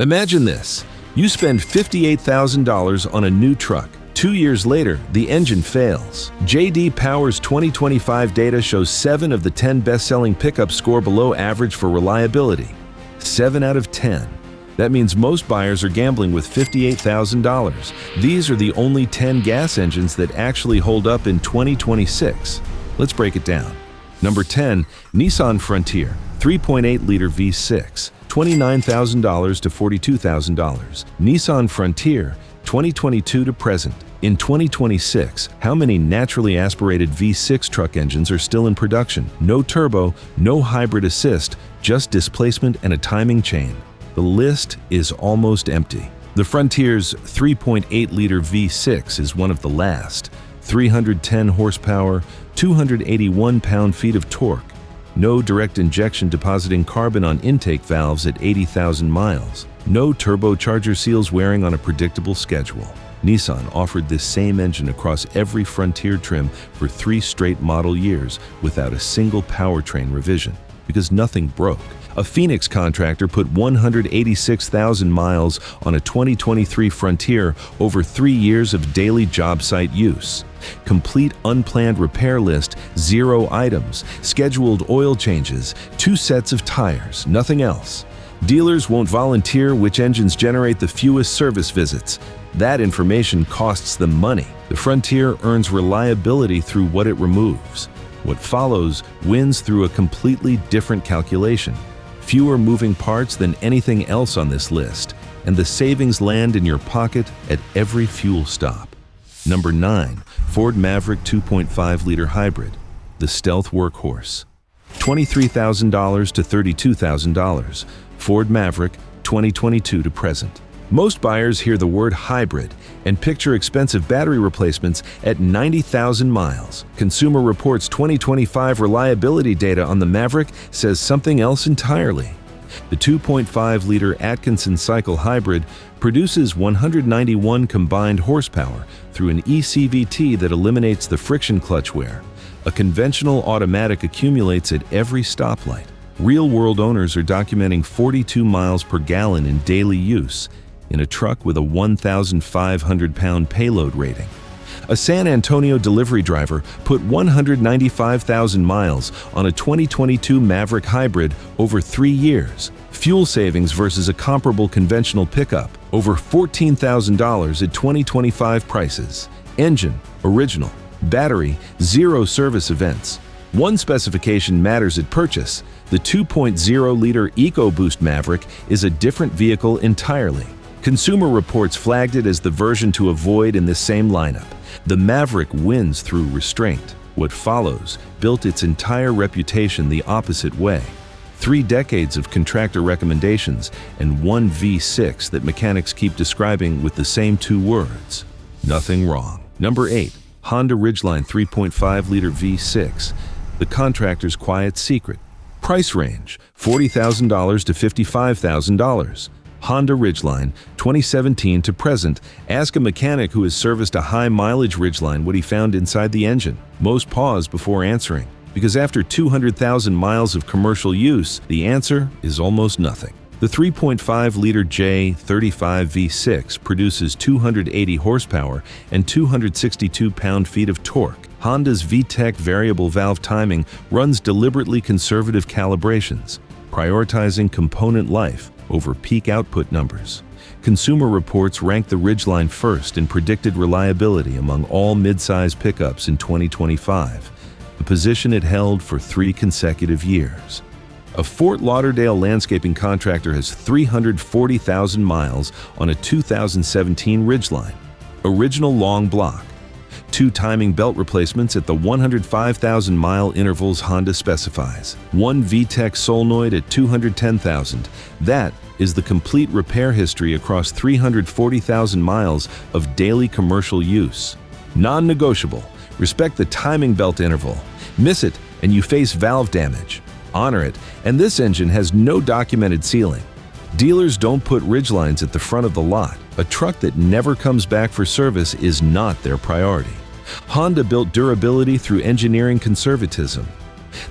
Imagine this. You spend $58,000 on a new truck. 2 years later, the engine fails. J.D. Power's 2025 data shows 7 of the 10 best-selling pickups score below average for reliability. 7 out of 10. That means most buyers are gambling with $58,000. These are the only 10 gas engines that actually hold up in 2026. Let's break it down. Number 10, Nissan Frontier, 3.8-liter V6, $29,000 to $42,000. Nissan Frontier, 2022 to present. In 2026, how many naturally aspirated V6 truck engines are still in production? No turbo, no hybrid assist, just displacement and a timing chain. The list is almost empty. The Frontier's 3.8-liter V6 is one of the last. 310 horsepower, 281 pound-feet of torque. No direct injection depositing carbon on intake valves at 80,000 miles. No turbocharger seals wearing on a predictable schedule. Nissan offered this same engine across every Frontier trim for 3 straight model years without a single powertrain revision, because nothing broke. A Phoenix contractor put 186,000 miles on a 2023 Frontier over 3 years of daily job site use. Complete unplanned repair list, 0 items, scheduled oil changes, 2 sets of tires, nothing else. Dealers won't volunteer which engines generate the fewest service visits. That information costs them money. The Frontier earns reliability through what it removes. What follows wins through a completely different calculation. Fewer moving parts than anything else on this list, and the savings land in your pocket at every fuel stop. Number 9, Ford Maverick 2.5-liter hybrid, the stealth workhorse. $23,000 to $32,000. Ford Maverick, 2022 to present. Most buyers hear the word hybrid and picture expensive battery replacements at 90,000 miles. Consumer Reports' 2025 reliability data on the Maverick says something else entirely. The 2.5-liter Atkinson cycle hybrid produces 191 combined horsepower through an eCVT that eliminates the friction clutch wear. A conventional automatic accumulates at every stoplight. Real-world owners are documenting 42 miles per gallon in daily use in a truck with a 1,500-pound payload rating. A San Antonio delivery driver put 195,000 miles on a 2022 Maverick hybrid over 3 years. Fuel savings versus a comparable conventional pickup, over $14,000 at 2025 prices. Engine, original. Battery, 0 service events. One specification matters at purchase. The 2.0-liter EcoBoost Maverick is a different vehicle entirely. Consumer Reports flagged it as the version to avoid in this same lineup. The Maverick wins through restraint. What follows built its entire reputation the opposite way. 3 decades of contractor recommendations and 1 V6 that mechanics keep describing with the same 2 words. Nothing wrong. Number 8. Honda Ridgeline 3.5-liter V6. The contractor's quiet secret. Price range, $40,000 to $55,000. Honda Ridgeline, 2017 to present. Ask a mechanic who has serviced a high-mileage Ridgeline what he found inside the engine. Most pause before answering, because after 200,000 miles of commercial use, the answer is almost nothing. The 3.5-liter J35 V6 produces 280 horsepower and 262 pound-feet of torque. Honda's VTEC variable valve timing runs deliberately conservative calibrations, prioritizing component life over peak output numbers. Consumer Reports ranked the Ridgeline first in predicted reliability among all mid-size pickups in 2025, a position it held for 3 consecutive years. A Fort Lauderdale landscaping contractor has 340,000 miles on a 2017 Ridgeline. Original long block. 2 timing belt replacements at the 105,000-mile intervals Honda specifies. 1 VTEC solenoid at 210,000. That is the complete repair history across 340,000 miles of daily commercial use. Non-negotiable. Respect the timing belt interval. Miss it, and you face valve damage. Honor it, and this engine has no documented sealing. Dealers don't put Ridgelines at the front of the lot. A truck that never comes back for service is not their priority. Honda built durability through engineering conservatism.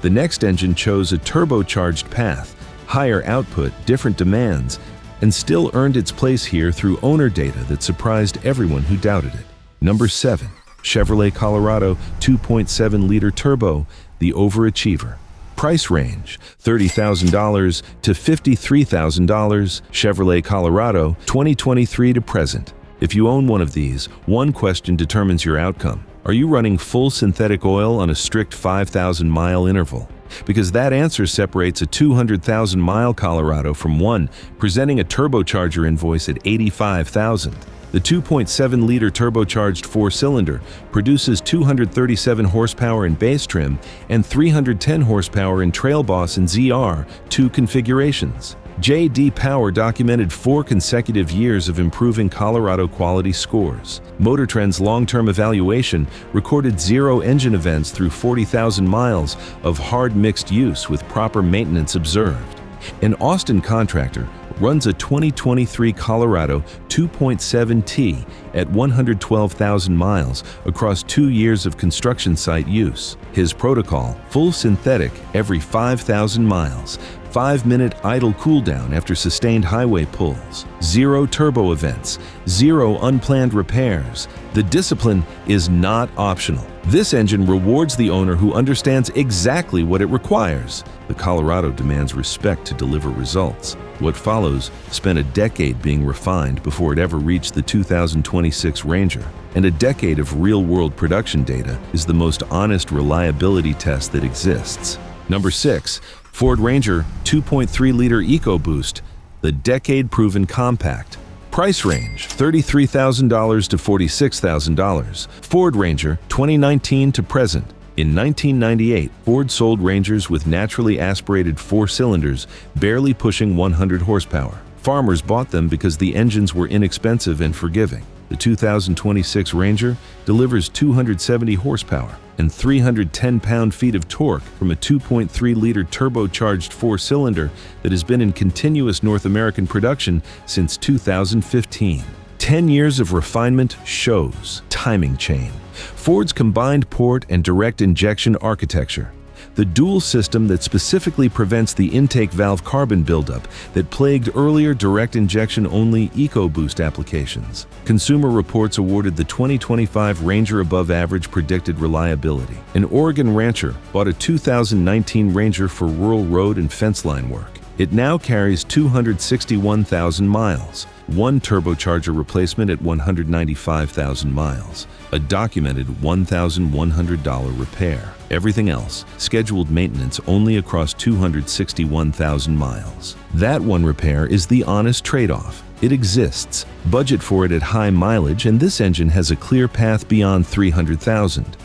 The next engine chose a turbocharged path, higher output, different demands, and still earned its place here through owner data that surprised everyone who doubted it. Number 7. Chevrolet Colorado 2.7-liter turbo, the overachiever. Price range, $30,000 to $53,000, Chevrolet Colorado, 2023 to present. If you own one of these, one question determines your outcome. Are you running full synthetic oil on a strict 5,000-mile interval? Because that answer separates a 200,000-mile Colorado from one presenting a turbocharger invoice at $85,000. The 2.7-liter turbocharged four-cylinder produces 237 horsepower in base trim and 310 horsepower in Trail Boss and ZR2 configurations. J.D. Power documented 4 consecutive years of improving Colorado quality scores. Motor Trend's long-term evaluation recorded 0 engine events through 40,000 miles of hard mixed use with proper maintenance observed. An Austin contractor runs a 2023 Colorado 2.7T at 112,000 miles across 2 years of construction site use. His protocol, full synthetic every 5,000 miles, 5-minute idle cooldown after sustained highway pulls, 0 turbo events, 0 unplanned repairs. The discipline is not optional. This engine rewards the owner who understands exactly what it requires. The Colorado demands respect to deliver results. What follows spent a decade being refined before it ever reached the 2026 Ranger. And a decade of real-world production data is the most honest reliability test that exists. Number 6. Ford Ranger 2.3-liter EcoBoost, the decade-proven compact. Price range, $33,000 to $46,000. Ford Ranger, 2019 to present. In 1998, Ford sold Rangers with naturally aspirated 4 cylinders, barely pushing 100 horsepower. Farmers bought them because the engines were inexpensive and forgiving. The 2026 Ranger delivers 270 horsepower and 310 pound-feet of torque from a 2.3-liter turbocharged 4-cylinder that has been in continuous North American production since 2015. 10 years of refinement shows timing chain. Ford's combined port and direct injection architecture. The dual system that specifically prevents the intake valve carbon buildup that plagued earlier direct injection-only EcoBoost applications. Consumer Reports awarded the 2025 Ranger above average predicted reliability. An Oregon rancher bought a 2019 Ranger for rural road and fence line work. It now carries 261,000 miles, 1 turbocharger replacement at 195,000 miles, a documented $1,100 repair. Everything else, scheduled maintenance only across 261,000 miles. That one repair is the honest trade-off. It exists, budget for it at high mileage, and this engine has a clear path beyond 300,000.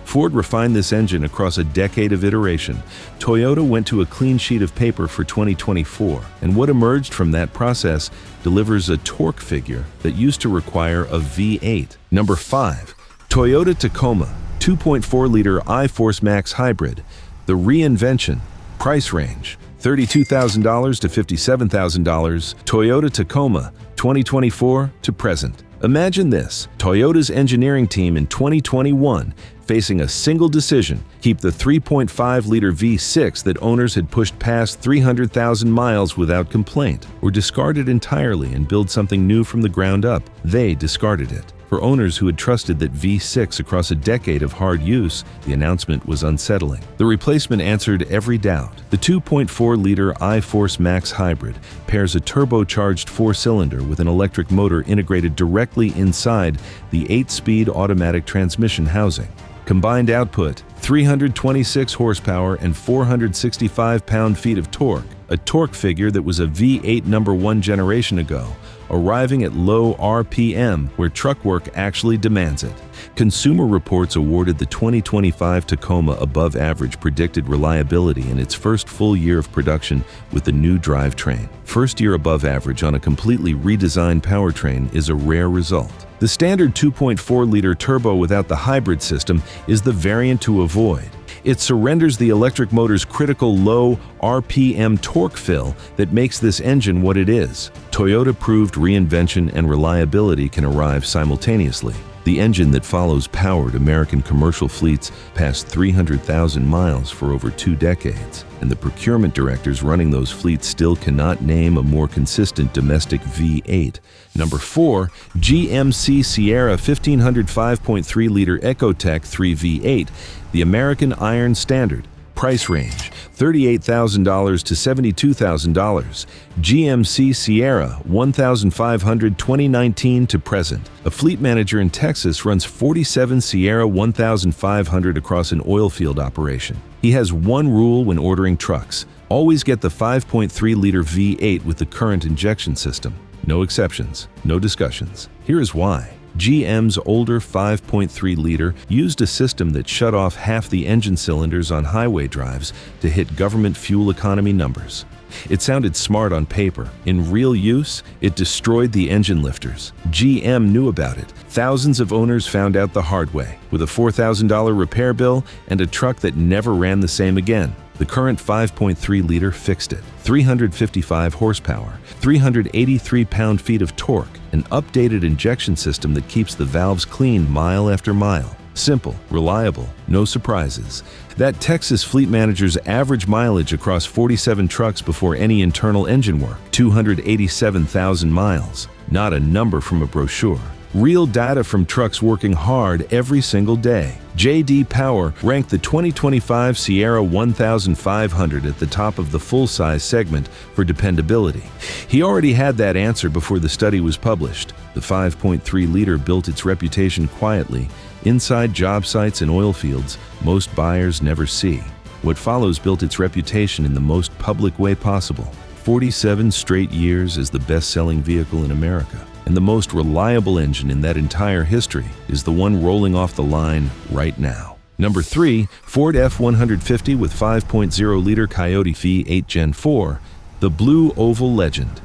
Ford refined this engine across a decade of iteration. Toyota went to a clean sheet of paper for 2024, and what emerged from that process delivers a torque figure that used to require a V8. Number 5. Toyota Tacoma 2.4-liter I-Force Max Hybrid, the reinvention. Price range, $32,000 to $57,000. Toyota Tacoma, 2024 to present. Imagine this, Toyota's engineering team in 2021 facing a single decision: keep the 3.5-liter V6 that owners had pushed past 300,000 miles without complaint, or discard it entirely and build something new from the ground up. They discarded it. For owners who had trusted that V6 across a decade of hard use, the announcement was unsettling. The replacement answered every doubt. The 2.4-liter I-Force Max Hybrid pairs a turbocharged 4-cylinder with an electric motor integrated directly inside the 8-speed automatic transmission housing. Combined output, 326 horsepower and 465 pound-feet of torque, a torque figure that was a V8 number 1 generation ago, arriving at low RPM where truck work actually demands it. Consumer Reports awarded the 2025 Tacoma above average predicted reliability in its first full year of production with the new drivetrain. First year above average on a completely redesigned powertrain is a rare result. The standard 2.4-liter turbo without the hybrid system is the variant to avoid. It surrenders the electric motor's critical low RPM torque fill that makes this engine what it is. Toyota proved reinvention and reliability can arrive simultaneously. the engine that follows powered American commercial fleets past 300,000 miles for over 2 decades, and the procurement directors running those fleets still cannot name a more consistent domestic V8. Number 4, GMC Sierra 1500 5.3-liter Ecotec 3 V8, the American Iron Standard. Price range, $38,000 to $72,000. GMC Sierra 1500 2019 to present. A fleet manager in Texas runs 47 Sierra 1500 across an oil field operation. He has one rule when ordering trucks: always get the 5.3-liter V8 with the current injection system. No exceptions, no discussions. Here is why. GM's older 5.3-liter used a system that shut off half the engine cylinders on highway drives to hit government fuel economy numbers. It sounded smart on paper. In real use, it destroyed the engine lifters. GM knew about it. Thousands of owners found out the hard way, with a $4,000 repair bill and a truck that never ran the same again. The current 5.3-liter fixed it. 355 horsepower, 383 pound-feet of torque, an updated injection system that keeps the valves clean mile after mile. Simple, reliable, no surprises. That Texas fleet manager's average mileage across 47 trucks before any internal engine work, 287,000 miles. Not a number from a brochure. Real data from trucks working hard every single day. J.D. Power ranked the 2025 Sierra 1500 at the top of the full-size segment for dependability. He already had that answer before the study was published. The 5.3-liter built its reputation quietly, inside job sites and oil fields most buyers never see. What follows built its reputation in the most public way possible. 47 straight years as the best-selling vehicle in America. And the most reliable engine in that entire history is the one rolling off the line right now. Number 3, Ford F-150 with 5.0-liter Coyote V8 Gen 4, the Blue Oval Legend.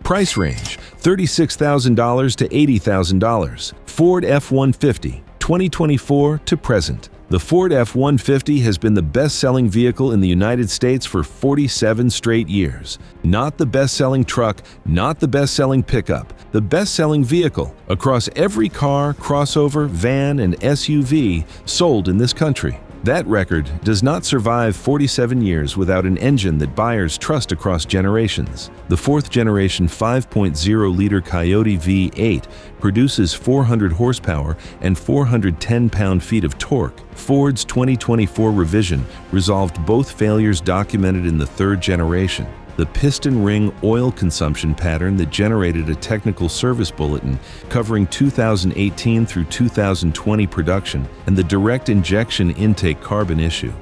Price range, $36,000 to $80,000. Ford F-150, 2024 to present. The Ford F-150 has been the best-selling vehicle in the United States for 47 straight years. Not the best-selling truck, not the best-selling pickup, the best-selling vehicle across every car, crossover, van, and SUV sold in this country. That record does not survive 47 years without an engine that buyers trust across generations. The 4th-generation 5.0-liter Coyote V8 produces 400 horsepower and 410 pound-feet of torque. Ford's 2024 revision resolved both failures documented in the 3rd generation. The piston ring oil consumption pattern that generated a technical service bulletin covering 2018 through 2020 production, and the direct injection intake carbon issue.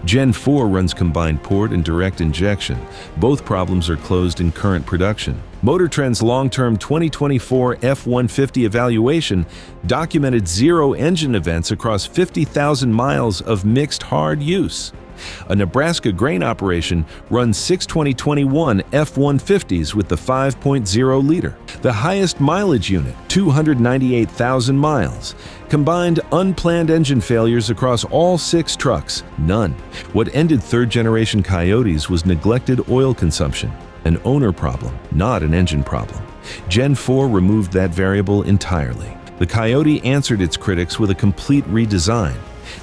Gen 4 runs combined port and direct injection. Both problems are closed in current production. Motor Trend's long-term 2024 F-150 evaluation documented 0 engine events across 50,000 miles of mixed hard use. A Nebraska grain operation runs 6 2021 F-150s with the 5.0-liter. The highest mileage unit, 298,000 miles. Combined unplanned engine failures across all 6 trucks, none. What ended 3rd-generation Coyotes was neglected oil consumption. An owner problem, not an engine problem. Gen 4 removed that variable entirely. The Coyote answered its critics with a complete redesign.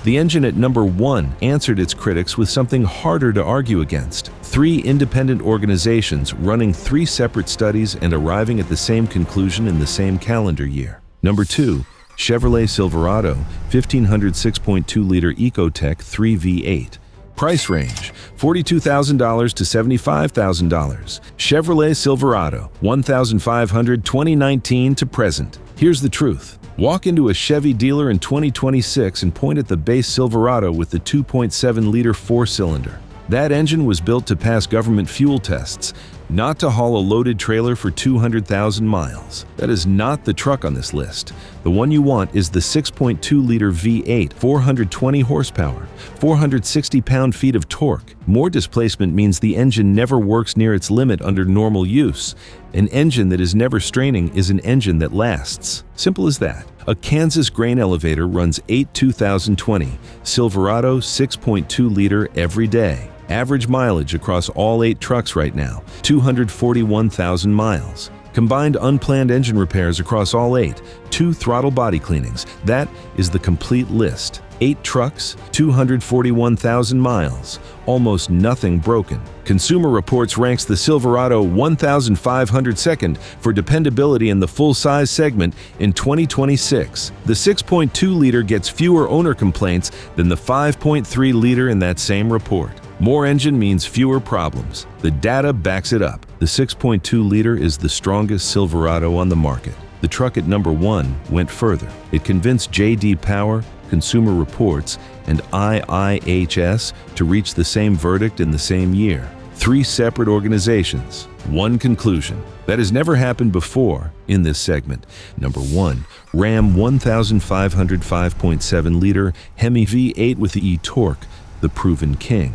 The engine at number 1 answered its critics with something harder to argue against. 3 independent organizations running 3 separate studies and arriving at the same conclusion in the same calendar year. Number 2, Chevrolet Silverado 1500 6.2-liter Ecotec 3 V8. Price range, $42,000 to $75,000. Chevrolet Silverado 1500 2019 to present. Here's the truth. Walk into a Chevy dealer in 2026 and point at the base Silverado with the 2.7-liter 4-cylinder. That engine was built to pass government fuel tests, not to haul a loaded trailer for 200,000 miles. That is not the truck on this list. The one you want is the 6.2-liter V8, 420 horsepower, 460 pound-feet of torque. More displacement means the engine never works near its limit under normal use. An engine that is never straining is an engine that lasts. Simple as that. A Kansas grain elevator runs 8 2020 Silverado 6.2-liter every day. Average mileage across all 8 trucks right now, 241,000 miles. Combined unplanned engine repairs across all 8, 2 throttle body cleanings. That is the complete list. 8 trucks, 241,000 miles, almost nothing broken. Consumer Reports ranks the Silverado 1,502nd for dependability in the full-size segment in 2026. The 6.2-liter gets fewer owner complaints than the 5.3-liter in that same report. More engine means fewer problems. The data backs it up. The 6.2-liter is the strongest Silverado on the market. The truck at number 1 went further. It convinced J.D. Power, Consumer Reports, and IIHS to reach the same verdict in the same year. 3 separate organizations, 1 conclusion. That has never happened before in this segment. Number 1, Ram 1500 5.7-liter Hemi V8 with the e-torque, the proven king.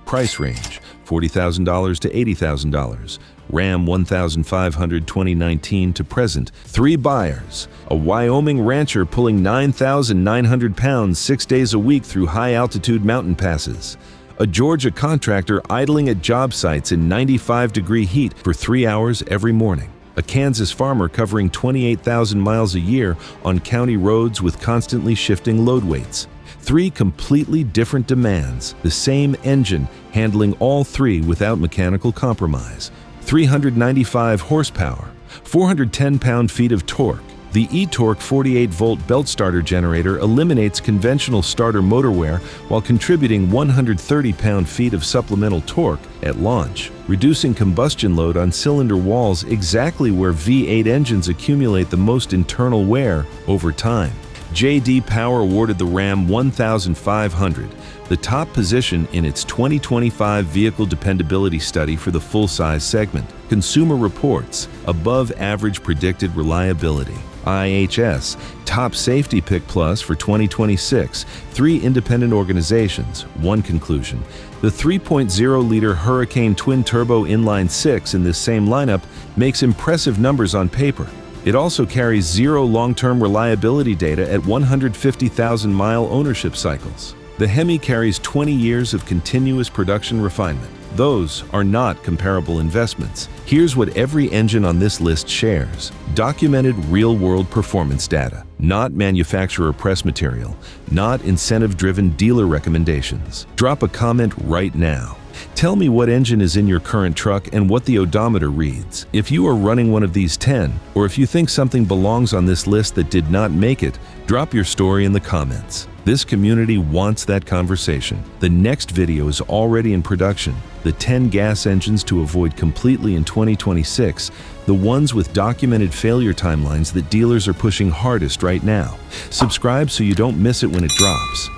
Price range, $40,000 to $80,000. Ram 1500 2019 to present. 3 buyers. A Wyoming rancher pulling 9,900 pounds 6 days a week through high-altitude mountain passes. A Georgia contractor idling at job sites in 95-degree heat for 3 hours every morning. A Kansas farmer covering 28,000 miles a year on county roads with constantly shifting load weights. 3 completely different demands, the same engine handling all 3 without mechanical compromise. 395 horsepower, 410 pound-feet of torque. The e-torque 48-volt belt starter generator eliminates conventional starter motor wear while contributing 130 pound-feet of supplemental torque at launch, reducing combustion load on cylinder walls exactly where V8 engines accumulate the most internal wear over time. J.D. Power awarded the Ram 1500 the top position in its 2025 Vehicle Dependability Study for the full-size segment. Consumer Reports, above average predicted reliability. IHS, top safety pick plus for 2026. 3 independent organizations, 1 conclusion. The 3.0-liter Hurricane twin-turbo inline-6 in this same lineup makes impressive numbers on paper. It also carries 0 long-term reliability data at 150,000-mile ownership cycles. The Hemi carries 20 years of continuous production refinement. Those are not comparable investments. Here's what every engine on this list shares: documented real-world performance data, not manufacturer press material, not incentive-driven dealer recommendations. Drop a comment right now. Tell me what engine is in your current truck and what the odometer reads. If you are running one of these 10, or if you think something belongs on this list that did not make it, drop your story in the comments. This community wants that conversation. The next video is already in production. The 10 gas engines to avoid completely in 2026, the ones with documented failure timelines that dealers are pushing hardest right now. Subscribe so you don't miss it when it drops.